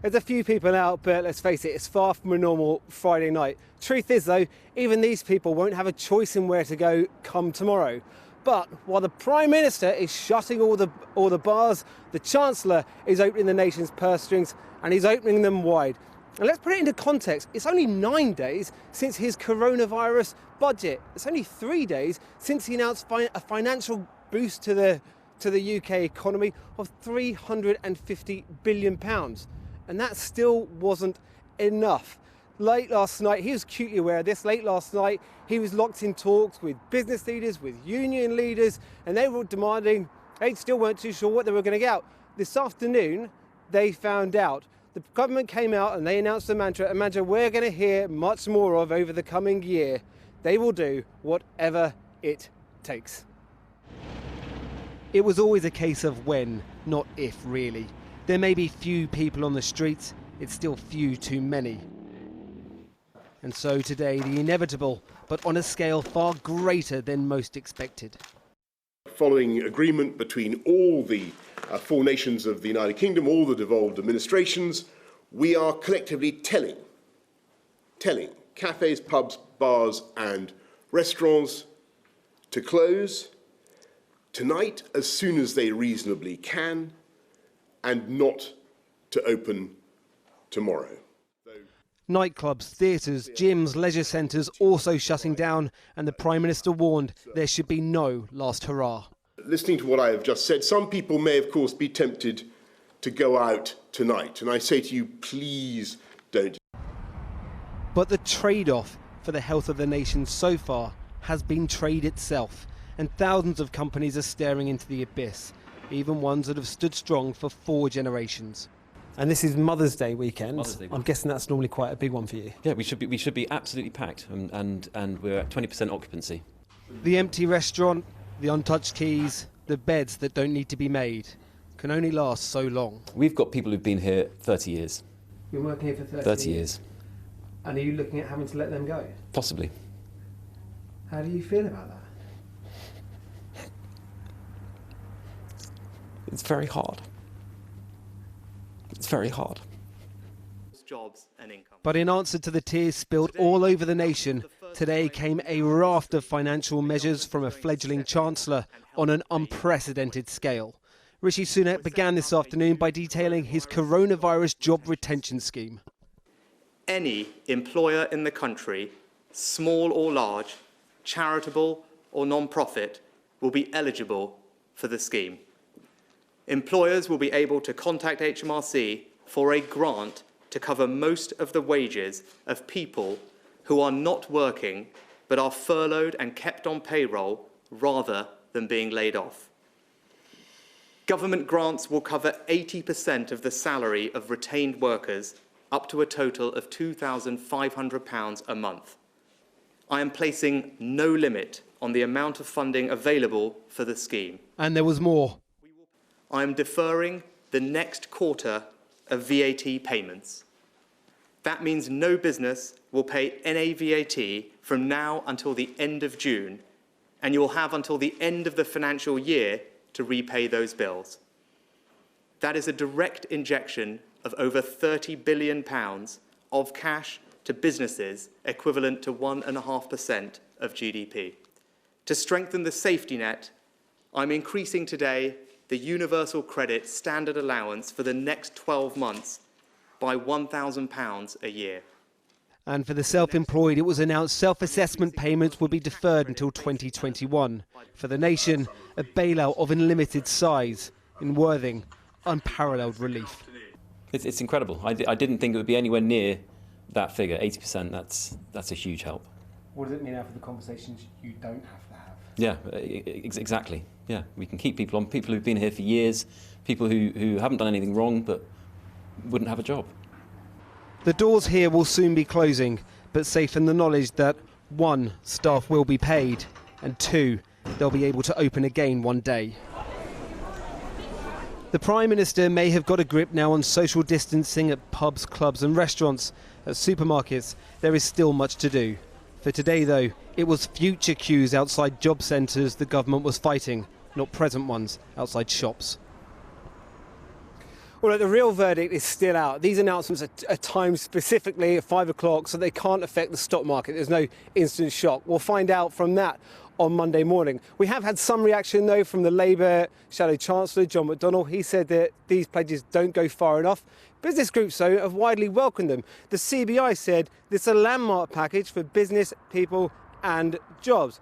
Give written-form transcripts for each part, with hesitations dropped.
There's a few people out, but let's face it, it's far from a normal Friday night. Truth is though, even these people won't have a choice in where to go come tomorrow. But while the Prime Minister is shutting all the bars, the Chancellor is opening the nation's purse strings, and he's opening them wide. And let's put it into context, it's only 9 days since his coronavirus budget. It's only 3 days since he announced a financial boost to the UK economy of £350 billion. And that still wasn't enough. Late last night, he was acutely aware of this, late last night he was locked in talks with business leaders, with union leaders, and they were demanding, they still weren't too sure what they were going to get out. This afternoon, they found out. The government came out and they announced a mantra we're going to hear much more of over the coming year. They will do whatever it takes. It was always a case of when, not if, really. There may be few people on the streets, it's still few too many. And so today, the inevitable, but on a scale far greater than most expected. Following agreement between all the 4 nations of the United Kingdom, all the devolved administrations, we are collectively telling cafes, pubs, bars and restaurants to close tonight as soon as they reasonably can, and not to open tomorrow. Nightclubs, theatres, gyms, leisure centres also shutting down, and the Prime Minister warned there should be no last hurrah. Listening to what I have just said, some people may of course be tempted to go out tonight, and I say to you, please don't. But the trade-off for the health of the nation so far has been trade itself, and thousands of companies are staring into the abyss, even ones that have stood strong for 4 generations. And this is Mother's Day weekend. I'm guessing that's normally quite a big one for you. Yeah, we should be absolutely packed, and we're at 20% occupancy. The empty restaurant, the untouched keys, the beds that don't need to be made can only last so long. We've got people who've been here 30 years. You're working here for 30 years. And are you looking at having to let them go? Possibly. How do you feel about that? It's very hard. It's very hard. Jobs and income. But in answer to the tears spilled all over the nation, today came a raft of financial measures from a fledgling Chancellor on an unprecedented scale. Rishi Sunak began this afternoon by detailing his coronavirus job retention scheme. Any employer in the country, small or large, charitable or non-profit, will be eligible for the scheme. Employers will be able to contact HMRC for a grant to cover most of the wages of people who are not working but are furloughed and kept on payroll rather than being laid off. Government grants will cover 80% of the salary of retained workers, up to a total of £2,500 a month. I am placing no limit on the amount of funding available for the scheme. And there was more. I am deferring the next quarter of VAT payments. That means no business will pay NA VAT from now until the end of June, and you will have until the end of the financial year to repay those bills. That is a direct injection of over £30 billion of cash to businesses, equivalent to 1.5% of GDP. To strengthen the safety net, I'm increasing today the universal credit standard allowance for the next 12 months by £1,000 a year. And for the self-employed, it was announced self-assessment payments would be deferred until 2021. For the nation, a bailout of unlimited size. In Worthing, unparalleled relief. It's incredible. I didn't think it would be anywhere near that figure, 80%. That's a huge help. What does it mean now for the conversations you don't have to have? Yeah, exactly. Yeah, we can keep people on, people who've been here for years, people who haven't done anything wrong but wouldn't have a job. The doors here will soon be closing, but safe in the knowledge that 1, staff will be paid, and 2, they'll be able to open again one day. The Prime Minister may have got a grip now on social distancing at pubs, clubs and restaurants. At supermarkets, there is still much to do. For today, though, it was future queues outside job centres the government was fighting, not present ones outside shops. Well, look, the real verdict is still out. These announcements are timed specifically at 5 o'clock, so they can't affect the stock market. There's no instant shock. We'll find out from that on Monday morning. We have had some reaction, though, from the Labour Shadow Chancellor, John McDonnell. He said that these pledges don't go far enough. Business groups, though, have widely welcomed them. The CBI said this is a landmark package for business, people and jobs.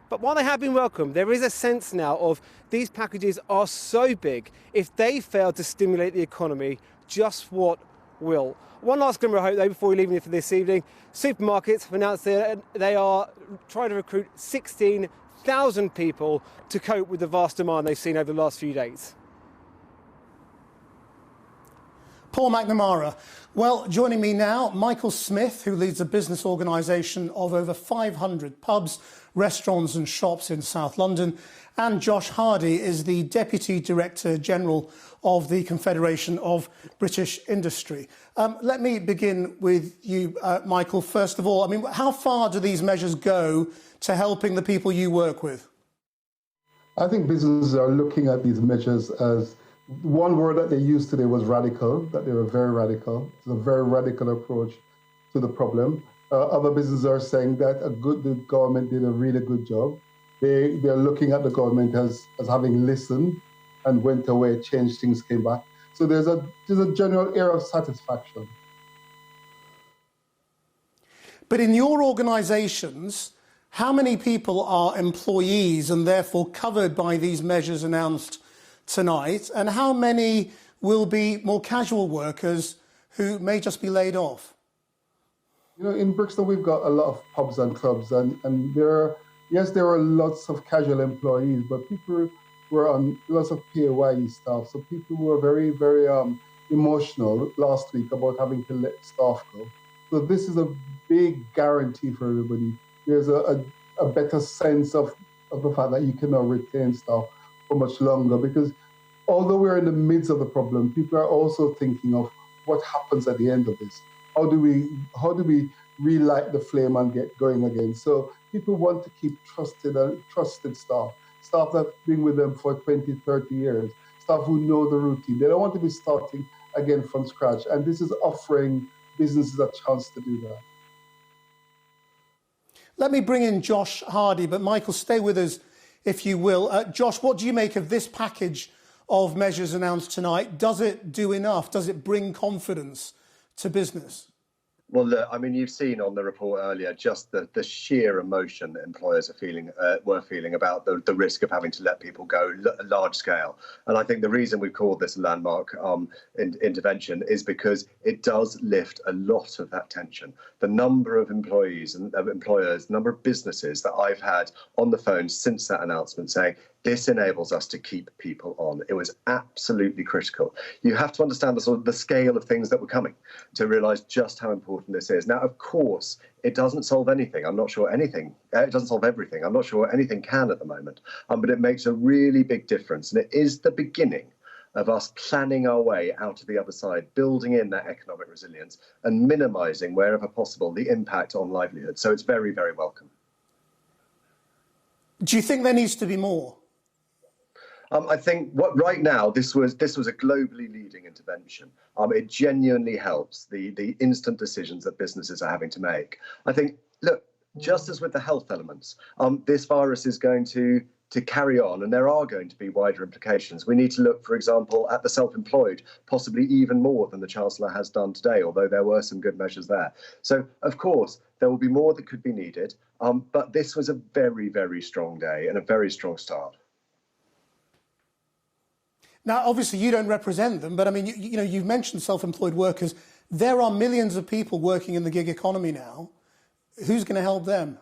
But while they have been welcomed, there is a sense now of these packages are so big, if they fail to stimulate the economy, just what will? One last glimmer of hope, though, before we leave you for this evening. Supermarkets have announced that they are trying to recruit 16,000 people to cope with the vast demand they've seen over the last few days. Paul McNamara. Well, joining me now, Michael Smith, who leads a business organisation of over 500 pubs, restaurants and shops in South London, and Josh Hardy is the Deputy Director General of the Confederation of British Industry. Let me begin with you, Michael. First of all, I mean, how far do these measures go to helping the people you work with? I think businesses are looking at these measures as one word that they used today was radical, that they were very radical. It's a very radical approach to the problem. Other businesses are saying that the government did a really good job. They're looking at the government as having listened and went away, changed things, came back. So there's a general air of satisfaction. But in your organisations, how many people are employees and therefore covered by these measures announced tonight, and how many will be more casual workers who may just be laid off? You know, in Brixton, we've got a lot of pubs and clubs, and there are lots of casual employees, but people were on lots of PAYE staff. So people were very, very emotional last week about having to let staff go. So this is a big guarantee for everybody. There's a better sense of the fact that you cannot retain staff for much longer, because although we're in the midst of the problem, people are also thinking of what happens at the end of this. How do we relight the flame and get going again? So people want to keep trusted staff that have been with them for 20, 30 years, staff who know the routine. They don't want to be starting again from scratch. And this is offering businesses a chance to do that. Let me bring in Josh Hardy, but Michael, stay with us if you will. Josh, what do you make of this package of measures announced tonight? Does it do enough? Does it bring confidence to business? Well, look, I mean, you've seen on the report earlier just the sheer emotion that employers were feeling about the risk of having to let people go large scale. And I think the reason we've called this a landmark intervention is because it does lift a lot of that tension. The number of employees and employers, number of businesses that I've had on the phone since that announcement saying, this enables us to keep people on. It was absolutely critical. You have to understand the scale of things that were coming to realise just how important this is. Now, of course, it doesn't solve anything. I'm not sure anything. It doesn't solve everything. I'm not sure anything can at the moment. But it makes a really big difference. And it is the beginning of us planning our way out of the other side, building in that economic resilience and minimising, wherever possible, the impact on livelihood. So it's very, very welcome. Do you think there needs to be more? I think right now this was a globally leading intervention. It genuinely helps the instant decisions that businesses are having to make. I think, look, just as with the health elements, this virus is going to carry on, and there are going to be wider implications. We need to look, for example, at the self-employed, possibly even more than the Chancellor has done today, although there were some good measures there. So, of course, there will be more that could be needed, but this was a very, very strong day and a very strong start. Now, obviously, you don't represent them, but I mean, you've mentioned self-employed workers. There are millions of people working in the gig economy now. Who's going to help them?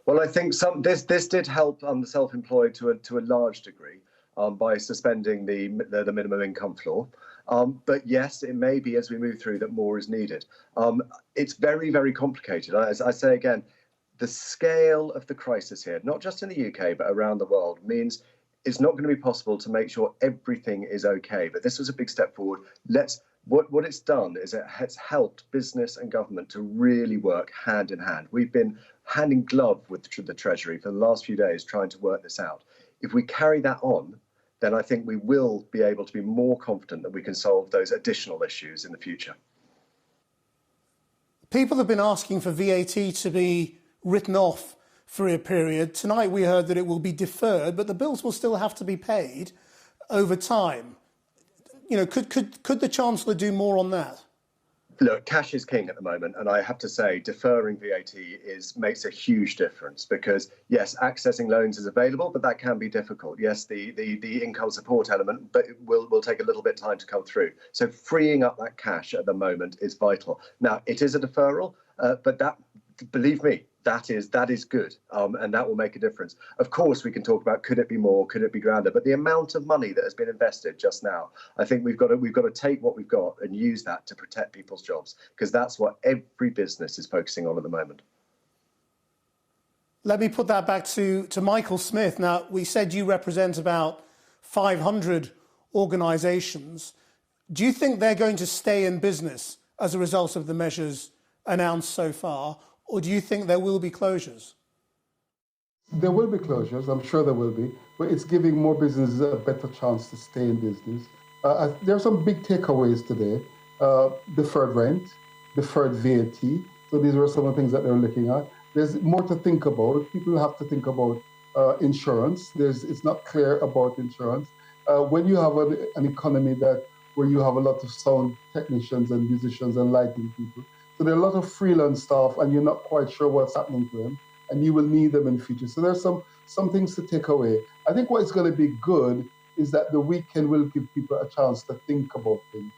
Well, I think this did help the self-employed to a large degree by suspending the minimum income floor. But yes, it may be as we move through that more is needed. It's very, very complicated. As I say again, the scale of the crisis here, not just in the UK, but around the world, means it's not going to be possible to make sure everything is okay. But this was a big step forward. What it's done is it has helped business and government to really work hand in hand. We've been hand in glove with the Treasury for the last few days trying to work this out. If we carry that on, then I think we will be able to be more confident that we can solve those additional issues in the future. People have been asking for VAT to be written off for a period. Tonight we heard that it will be deferred, but the bills will still have to be paid over time. You know, could the Chancellor do more on that? Look, cash is king at the moment, and I have to say deferring VAT makes a huge difference because, yes, accessing loans is available, but that can be difficult. Yes, the income support element, but it will take a little bit of time to come through. So freeing up that cash at the moment is vital. Now, it is a deferral, but that, believe me, that is good, and that will make a difference. Of course, we can talk about could it be more, could it be grander, but the amount of money that has been invested just now, I think we've got to take what we've got and use that to protect people's jobs, because that's what every business is focusing on at the moment. Let me put that back to Michael Smith. Now, we said you represent about 500 organisations. Do you think they're going to stay in business as a result of the measures announced so far? Or do you think there will be closures? There will be closures, I'm sure there will be, but it's giving more businesses a better chance to stay in business. There are some big takeaways today. Deferred rent, deferred VAT. So these are some of the things that they're looking at. There's more to think about. People have to think about insurance. It's not clear about insurance. When you have an economy where you have a lot of sound technicians and musicians and lighting people, so there are a lot of freelance staff, and you're not quite sure what's happening to them, and you will need them in the future. So there's some things to take away. I think what's going to be good is that the weekend will give people a chance to think about things.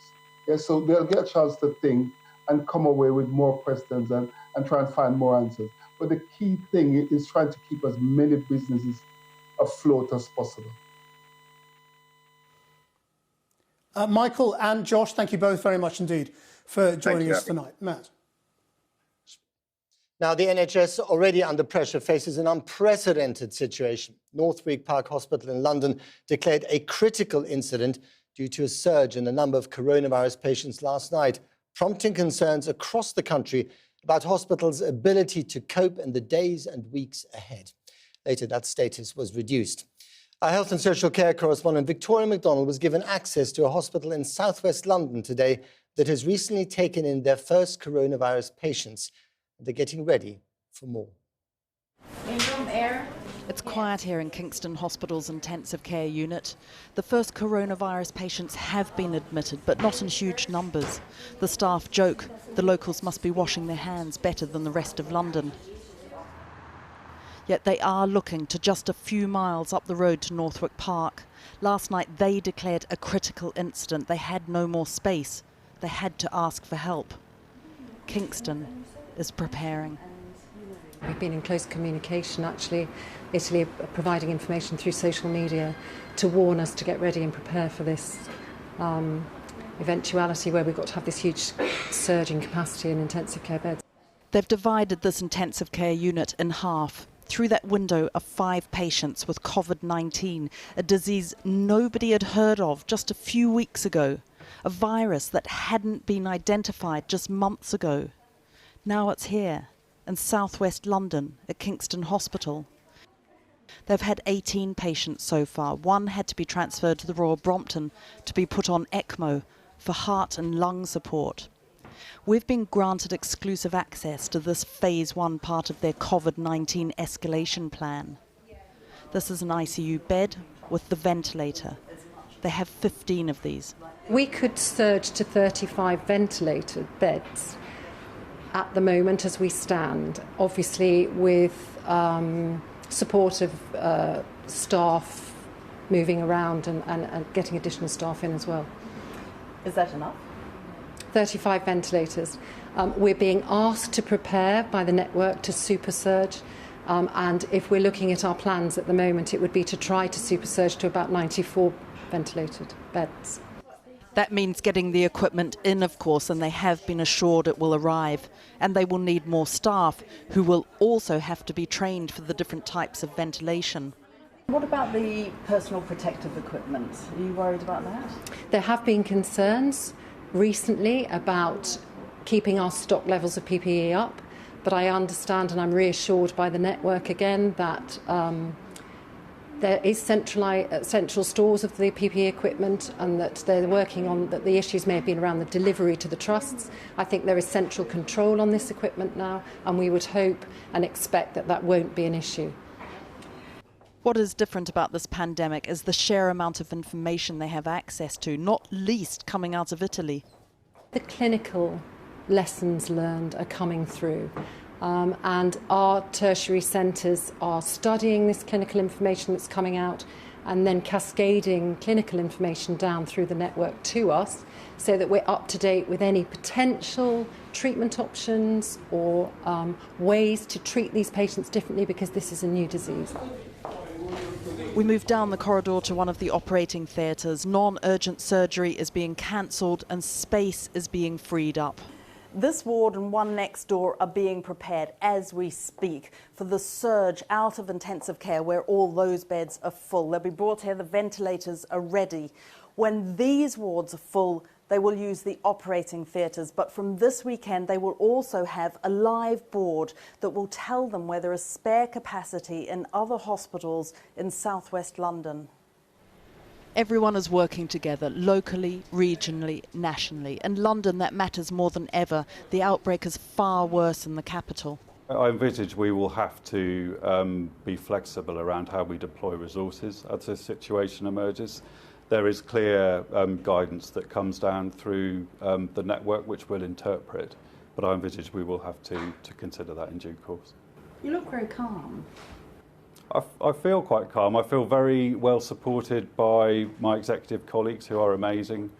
Yeah, so they'll get a chance to think and come away with more questions and try and find more answers. But the key thing is trying to keep as many businesses afloat as possible. Michael and Josh, thank you both very much indeed for joining us tonight. Matt. Now, the NHS, already under pressure, faces an unprecedented situation. Northwick Park Hospital in London declared a critical incident due to a surge in the number of coronavirus patients last night, prompting concerns across the country about hospitals' ability to cope in the days and weeks ahead. Later, that status was reduced. Our health and social care correspondent Victoria McDonald was given access to a hospital in southwest London today that has recently taken in their first coronavirus patients. They're getting ready for more. It's quiet here in Kingston Hospital's intensive care unit. The first coronavirus patients have been admitted, but not in huge numbers. The staff joke the locals must be washing their hands better than the rest of London. Yet they are looking to just a few miles up the road to Northwick Park. Last night they declared a critical incident. They had no more space. They had to ask for help. Kingston is preparing. We've been in close communication, actually. Italy are providing information through social media to warn us to get ready and prepare for this eventuality where we've got to have this huge surge in capacity in intensive care beds. They've divided this intensive care unit in half. Through that window are 5 patients with COVID-19, a disease nobody had heard of just a few weeks ago, a virus that hadn't been identified just months ago. Now it's here, in southwest London, at Kingston Hospital. They've had 18 patients so far. 1 had to be transferred to the Royal Brompton to be put on ECMO for heart and lung support. We've been granted exclusive access to this phase 1 part of their COVID-19 escalation plan. This is an ICU bed with the ventilator. They have 15 of these. We could surge to 35 ventilated beds at the moment as we stand, obviously with support of staff moving around and getting additional staff in as well. Is that enough? 35 ventilators. We're being asked to prepare by the network to super surge, and if we're looking at our plans at the moment, it would be to try to super surge to about 94 ventilated beds. That means getting the equipment in, of course, and they have been assured it will arrive. And they will need more staff who will also have to be trained for the different types of ventilation. What about the personal protective equipment? Are you worried about that? There have been concerns recently about keeping our stock levels of PPE up, but I understand and I'm reassured by the network again that there is central stores of the PPE equipment, and that they're working on that. The issues may have been around the delivery to the trusts. I think there is central control on this equipment now, and we would hope and expect that that won't be an issue. What is different about this pandemic is the sheer amount of information they have access to, not least coming out of Italy. The clinical lessons learned are coming through. And our tertiary centres are studying this clinical information that's coming out and then cascading clinical information down through the network to us so that we're up to date with any potential treatment options or ways to treat these patients differently, because this is a new disease. We move down the corridor to one of the operating theatres. Non-urgent surgery is being cancelled and space is being freed up. This ward and one next door are being prepared as we speak for the surge out of intensive care where all those beds are full. They'll be brought here, the ventilators are ready. When these wards are full, they will use the operating theatres, but from this weekend they will also have a live board that will tell them where there is spare capacity in other hospitals in southwest London. Everyone is working together, locally, regionally, nationally. In London, that matters more than ever. The outbreak is far worse in the capital. I envisage we will have to be flexible around how we deploy resources as this situation emerges. There is clear guidance that comes down through the network, which we'll interpret, but I envisage we will have to consider that in due course. You look very calm. I feel quite calm. I feel very well supported by my executive colleagues, who are amazing,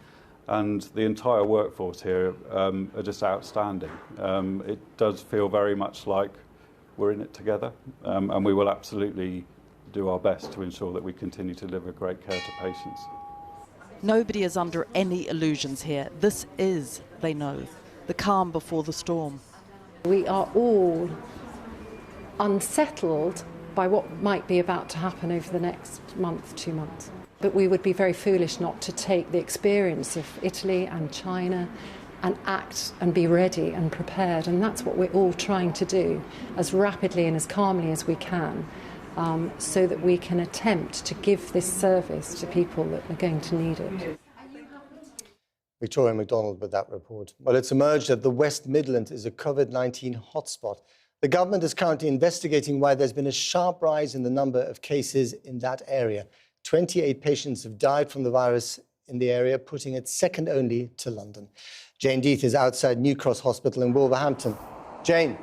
and the entire workforce here are just outstanding. It does feel very much like we're in it together, and we will absolutely do our best to ensure that we continue to deliver great care to patients. Nobody is under any illusions here. This is, they know, the calm before the storm. We are all unsettled by what might be about to happen over the next month, 2 months. But we would be very foolish not to take the experience of Italy and China and act and be ready and prepared. And that's what we're all trying to do as rapidly and as calmly as we can, so that we can attempt to give this service to people that are going to need it. Victoria MacDonald with that report. Well, it's emerged that the West Midlands is a COVID-19 hotspot. The government is currently investigating why there's been a sharp rise in the number of cases in that area. 28 patients have died from the virus in the area, putting it second only to London. Jane Death is outside New Cross Hospital in Wolverhampton. Jane.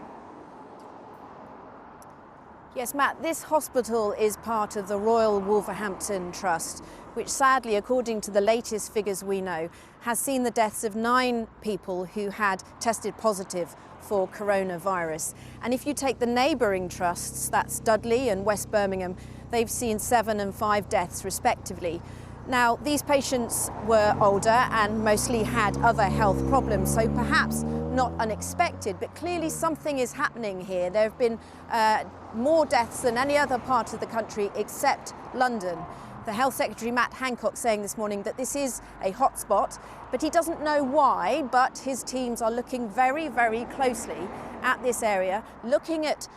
Yes, Matt, this hospital is part of the Royal Wolverhampton Trust, which sadly, according to the latest figures we know, has seen the deaths of 9 people who had tested positive for coronavirus. And if you take the neighbouring trusts, that's Dudley and West Birmingham, they've seen 7 and 5 deaths respectively. Now, these patients were older and mostly had other health problems, so perhaps not unexpected, but clearly something is happening here. There have been more deaths than any other part of the country except London. The Health Secretary, Matt Hancock, saying this morning that this is a hotspot, but he doesn't know why, but his teams are looking very, very closely at this area, looking at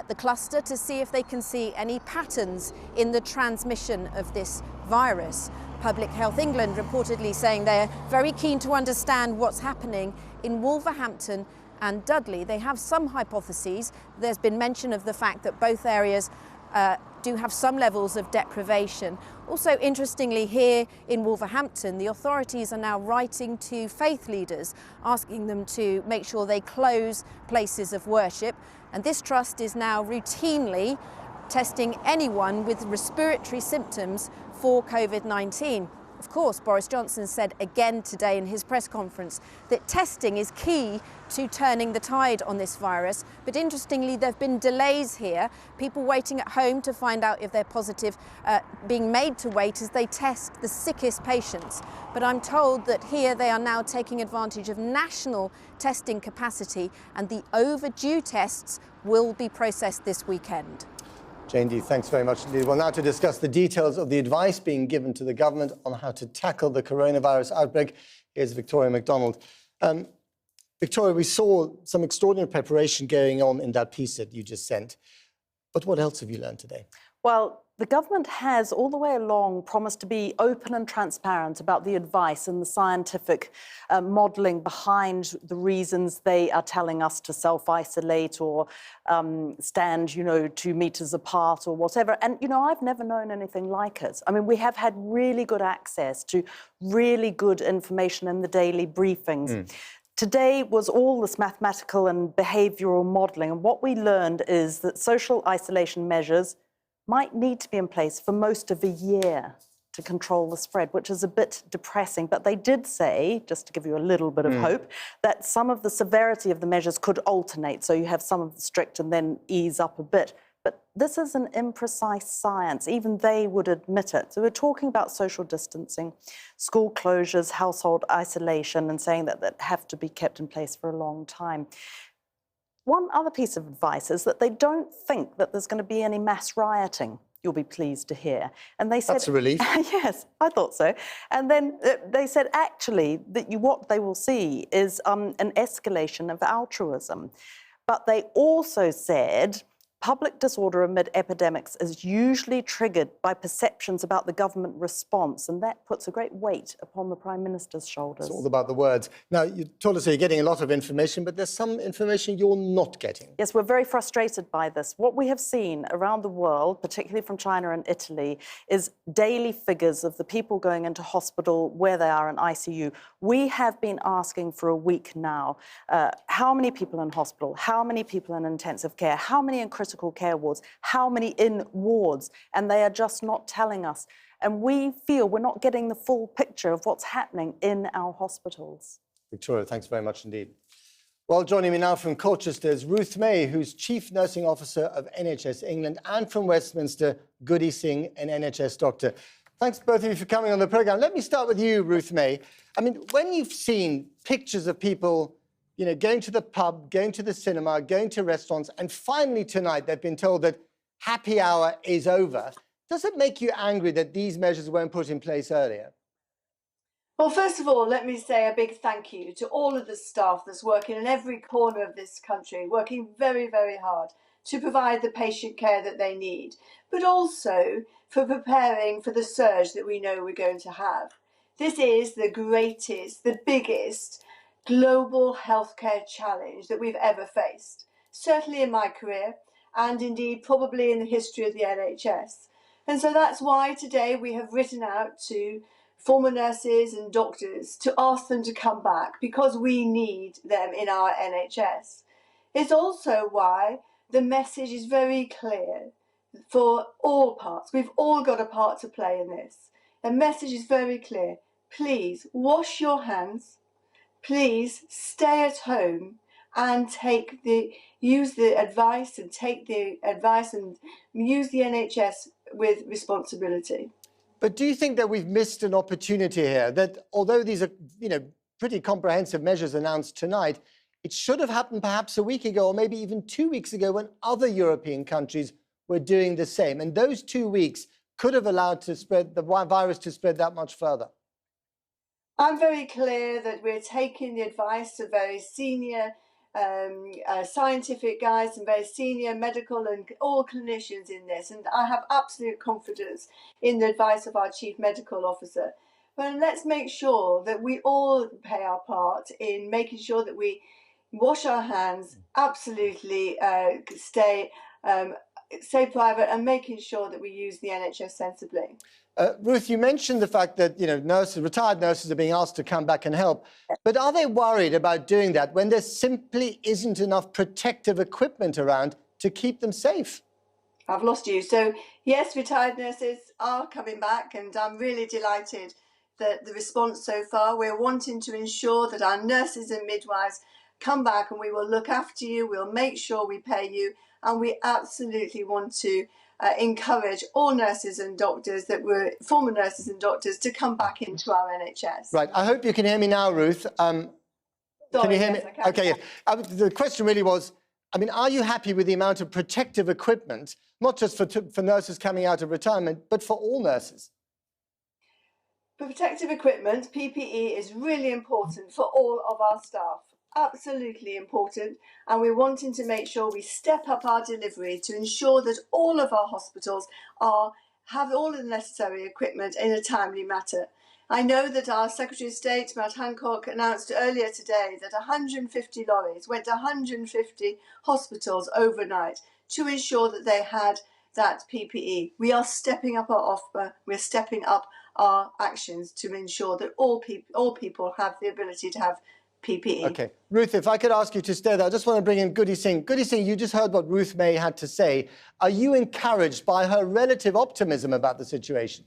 the cluster to see if they can see any patterns in the transmission of this virus. Public Health England reportedly saying they're very keen to understand what's happening in Wolverhampton and Dudley. They have some hypotheses. There's been mention of the fact that both areas do have some levels of deprivation. Also, interestingly, here in Wolverhampton, the authorities are now writing to faith leaders, asking them to make sure they close places of worship. And this trust is now routinely testing anyone with respiratory symptoms for COVID-19. Of course, Boris Johnson said again today in his press conference that testing is key to turning the tide on this virus. But interestingly, there have been delays here, people waiting at home to find out if they're positive, being made to wait as they test the sickest patients. But I'm told that here they are now taking advantage of national testing capacity, and the overdue tests will be processed this weekend. Jane Death, thanks very much indeed. Well, now to discuss the details of the advice being given to the government on how to tackle the coronavirus outbreak, here's Victoria MacDonald. Victoria, we saw some extraordinary preparation going on in that piece that you just sent. But what else have you learned today? Well, The government has all the way along promised to be open and transparent about the advice and the scientific modelling behind the reasons they are telling us to self-isolate or stand, 2 metres apart or whatever. And, I've never known anything like it. I mean, we have had really good access to really good information in the daily briefings. Today was all this mathematical and behavioural modelling. And what we learned is that social isolation measures might need to be in place for most of a year to control the spread, which is a bit depressing. But they did say, just to give you a little bit of hope, that some of the severity of the measures could alternate. So you have some of the strict and then ease up a bit. But this is an imprecise science. Even they would admit it. So we're talking about social distancing, school closures, household isolation, and saying that have to be kept in place for a long time. One other piece of advice is that they don't think that there's going to be any mass rioting, you'll be pleased to hear. And they said... That's a relief. Yes, I thought so. And then they said, actually, that what they will see is an escalation of altruism. But they also said public disorder amid epidemics is usually triggered by perceptions about the government response, and that puts a great weight upon the Prime Minister's shoulders. It's all about the words. Now, you told us that you're getting a lot of information, but there's some information you're not getting. Yes, we're very frustrated by this. What we have seen around the world, particularly from China and Italy, is daily figures of the people going into hospital, where they are in ICU. We have been asking for a week now, how many people in hospital, how many people in intensive care, how many in critical care wards, how many in wards, and they are just not telling us. And we feel we're not getting the full picture of what's happening in our hospitals. Victoria, thanks very much indeed. Well, joining me now from Colchester is Ruth May, who's Chief Nursing Officer of NHS England, and from Westminster, Goody Singh, an NHS doctor. Thanks both of you for coming on the programme. Let me start with you, Ruth May. I mean, when you've seen pictures of people going to the pub, going to the cinema, going to restaurants, and finally tonight they've been told that happy hour is over. Does it make you angry that these measures weren't put in place earlier? Well, first of all, let me say a big thank you to all of the staff that's working in every corner of this country, working very, very hard to provide the patient care that they need, but also for preparing for the surge that we know we're going to have. This is the greatest, the biggest global healthcare challenge that we've ever faced, certainly in my career and indeed probably in the history of the NHS. And so that's why today we have written out to former nurses and doctors to ask them to come back, because we need them in our NHS. It's also why the message is very clear for all parts. We've all got a part to play in this. The message is very clear. Please wash your hands. Please stay at home and use the advice and use the NHS with responsibility. But do you think that we've missed an opportunity here, that although these are, pretty comprehensive measures announced tonight, it should have happened perhaps a week ago or maybe even 2 weeks ago when other European countries were doing the same, and those 2 weeks could have allowed the virus to spread that much further? I'm very clear that we're taking the advice of very senior scientific guys and very senior medical and all clinicians in this, and I have absolute confidence in the advice of our Chief Medical Officer. But let's make sure that we all play our part in making sure that we wash our hands, absolutely stay private, and making sure that we use the NHS sensibly. Ruth, you mentioned the fact that retired nurses are being asked to come back and help, but are they worried about doing that when there simply isn't enough protective equipment around to keep them safe? I've lost you. So yes, retired nurses are coming back, and I'm really delighted that the response so far. We're wanting to ensure that our nurses and midwives come back, and we will look after you. We'll make sure we pay you, and we absolutely want to encourage all nurses and doctors that were former nurses and doctors to come back into our NHS. Right. I hope you can hear me now, Ruth. Can you hear me? Okay. Yeah. The question really was, are you happy with the amount of protective equipment, not just for nurses coming out of retirement, but for all nurses? For protective equipment, PPE is really important for all of our staff. Absolutely important, and we're wanting to make sure we step up our delivery to ensure that all of our hospitals are have all of the necessary equipment in a timely manner. I know that our Secretary of State, Matt Hancock, announced earlier today that 150 lorries went to 150 hospitals overnight to ensure that they had that PPE. We are stepping up our offer, we're stepping up our actions to ensure that all people have the ability to have PPE. OK. Ruth, if I could ask you to stay there, I just want to bring in Goody Singh. Goody Singh, you just heard what Ruth May had to say. Are you encouraged by her relative optimism about the situation?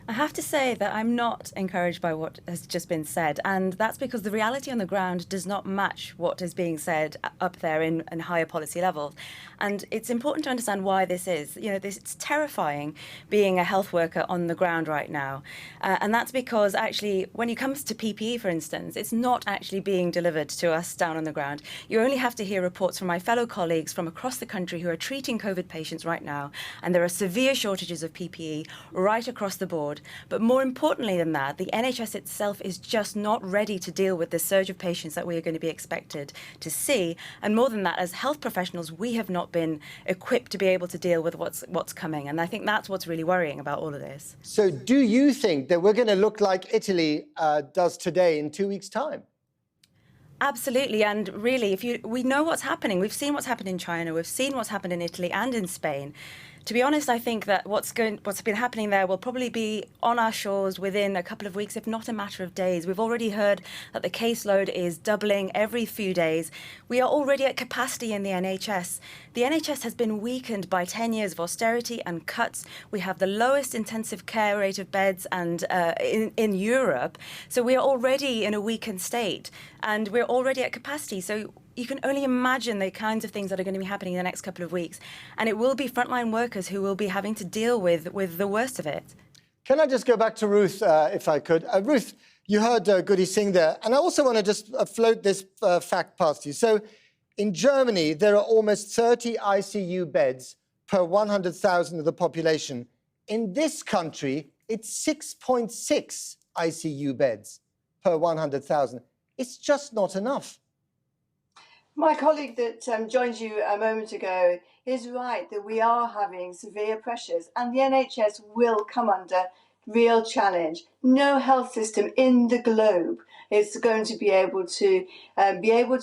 I have to say that I'm not encouraged by what has just been said, and that's because the reality on the ground does not match what is being said up there in higher policy levels. And it's important to understand why this is. You know, it's terrifying being a health worker on the ground right now. And that's because actually, when it comes to PPE, for instance, it's not actually being delivered to us down on the ground. You only have to hear reports from my fellow colleagues from across the country who are treating COVID patients right now, and there are severe shortages of PPE right across the board. But more importantly than that, the NHS itself is just not ready to deal with the surge of patients that we are going to be expected to see. And more than that, as health professionals, we have not been equipped to be able to deal with what's coming. And I think that's what's really worrying about all of this. So do you think that we're going to look like Italy does today in 2 weeks' time? Absolutely, and really, we know what's happening. We've seen what's happened in China. We've seen what's happened in Italy and in Spain. To be honest, I think that what's been happening there will probably be on our shores within a couple of weeks, if not a matter of days. We've already heard that the caseload is doubling every few days. We are already at capacity in the NHS. The NHS has been weakened by 10 years of austerity and cuts. We have the lowest intensive care rate of beds and in Europe. So we are already in a weakened state, and we're already at capacity. So you can only imagine the kinds of things that are going to be happening in the next couple of weeks. And it will be frontline workers who will be having to deal with the worst of it. Can I just go back to Ruth, if I could? Ruth, you heard Goody Singh there. And I also want to just float this fact past you. So in Germany, there are almost 30 ICU beds per 100,000 of the population. In this country, it's 6.6 ICU beds per 100,000. It's just not enough. My colleague that joined you a moment ago is right that we are having severe pressures, and the NHS will come under real challenge. No health system in the globe is going to be able to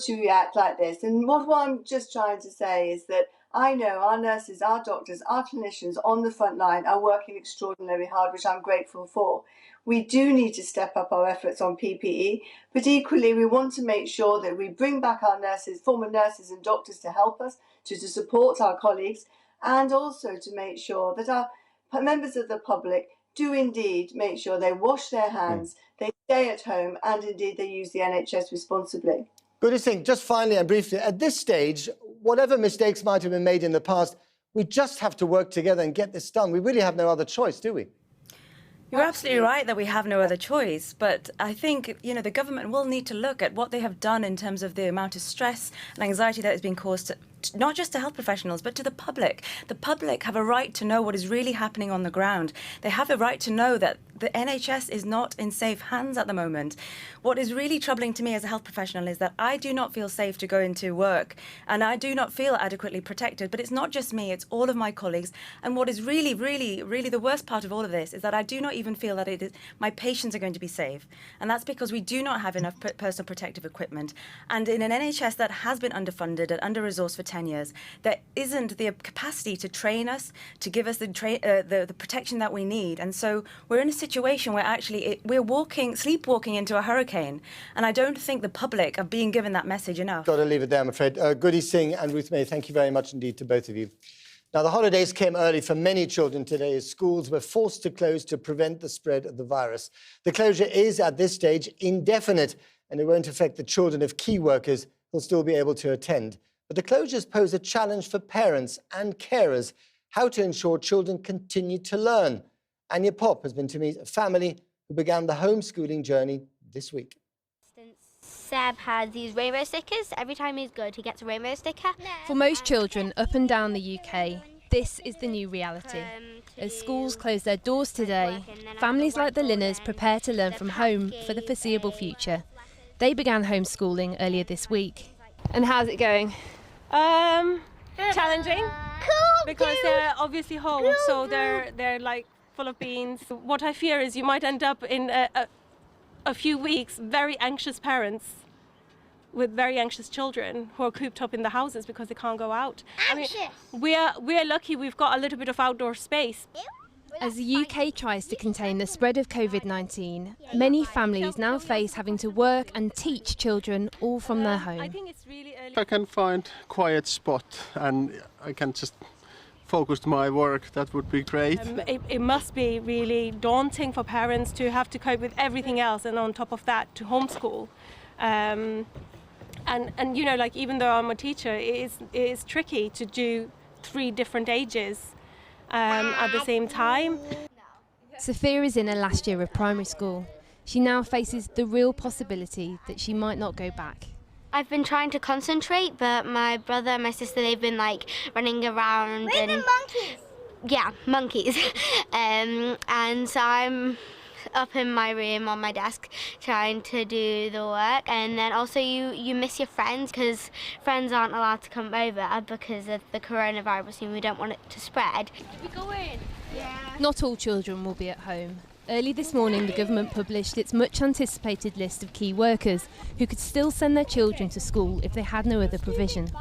react like this. And what I'm just trying to say is that I know our nurses, our doctors, our clinicians on the front line are working extraordinarily hard, which I'm grateful for. We do need to step up our efforts on PPE, but equally we want to make sure that we bring back our nurses, former nurses and doctors to help us, to support our colleagues, and also to make sure that our members of the public do indeed make sure they wash their hands, they stay at home, and indeed they use the NHS responsibly. Goody Singh, just finally and briefly, at this stage, whatever mistakes might have been made in the past, we just have to work together and get this done. We really have no other choice, do we? You're absolutely right that we have no other choice, but I think, the government will need to look at what they have done in terms of the amount of stress and anxiety that has been caused not just to health professionals, but to the public. The public have a right to know what is really happening on the ground. They have the right to know that the NHS is not in safe hands at the moment. What is really troubling to me as a health professional is that I do not feel safe to go into work, and I do not feel adequately protected. But it's not just me, it's all of my colleagues. And what is really, really, really the worst part of all of this is that I do not even feel that my patients are going to be safe. And that's because we do not have enough personal protective equipment. And in an NHS that has been underfunded and under-resourced for 10 years, there isn't the capacity to train us, to give us the protection that we need. And so we're in a situation where actually we're sleepwalking into a hurricane. And I don't think the public are being given that message enough. Got to leave it there, I'm afraid. Goody Singh and Ruth May, thank you very much indeed to both of you. Now, the holidays came early for many children today as schools were forced to close to prevent the spread of the virus. The closure is, at this stage, indefinite, and it won't affect the children of key workers who'll still be able to attend. But the closures pose a challenge for parents and carers, how to ensure children continue to learn. Anya Pop has been to meet a family who began the homeschooling journey this week. Seb has these rainbow stickers. Every time he's good, he gets a rainbow sticker. For most children up and down the UK, this is the new reality. As schools close their doors today, families like the Linners prepare to learn from home for the foreseeable future. They began homeschooling earlier this week. And how's it going? challenging because they're obviously home, so they're like full of beans. What I fear is you might end up in a few weeks very anxious parents with very anxious children who are cooped up in the houses because they can't go out. Anxious. I mean, we're lucky we've got a little bit of outdoor space. As the UK tries to contain the spread of COVID-19, many families now face having to work and teach children all from their home. I think it's really early. I can find a quiet spot and I can just focus on my work. That would be great. It must be really daunting for parents to have to cope with everything else and on top of that to homeschool. And you know, like, even though I'm a teacher, it is tricky to do 3 different ages at the same time. Sophia is in her last year of primary school. She now faces the real possibility that she might not go back. I've been trying to concentrate, but my brother and my sister, they've been like running around. We're the monkeys! Yeah, monkeys. And so I'm up in my room on my desk trying to do the work, and then also you miss your friends because friends aren't allowed to come over because of the coronavirus and we don't want it to spread. We go in. Yeah. Not all children will be at home. Early this morning, the government published its much anticipated list of key workers who could still send their children to school if they had no other provision.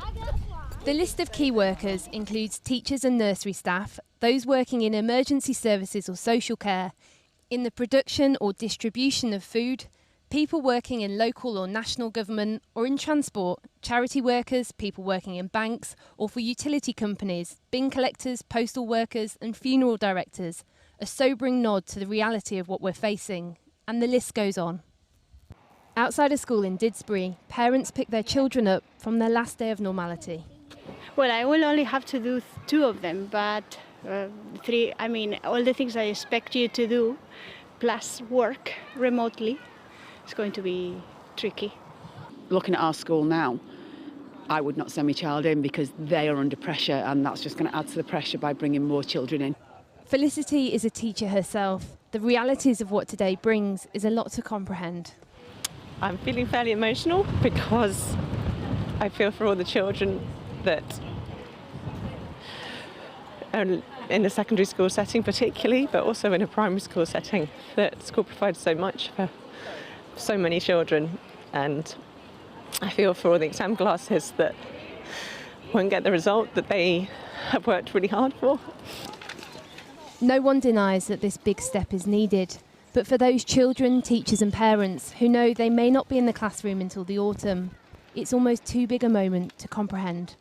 The list of key workers includes teachers and nursery staff, those working in emergency services or social care, in the production or distribution of food, people working in local or national government or in transport, charity workers, people working in banks or for utility companies, bin collectors, postal workers and funeral directors, a sobering nod to the reality of what we're facing. And the list goes on. Outside a school in Didsbury, parents pick their children up from their last day of normality. Well, I will only have to do 2 of them, but 3, I mean, all the things I expect you to do, plus work remotely, it's going to be tricky. Looking at our school now, I would not send my child in because they are under pressure, and that's just going to add to the pressure by bringing more children in. Felicity is a teacher herself. The realities of what today brings is a lot to comprehend. I'm feeling fairly emotional because I feel for all the children that are in a secondary school setting particularly, but also in a primary school setting, that school provides so much for so many children, and I feel for all the exam classes that won't get the result that they have worked really hard for. No one denies that this big step is needed, but for those children, teachers and parents who know they may not be in the classroom until the autumn, it's almost too big a moment to comprehend.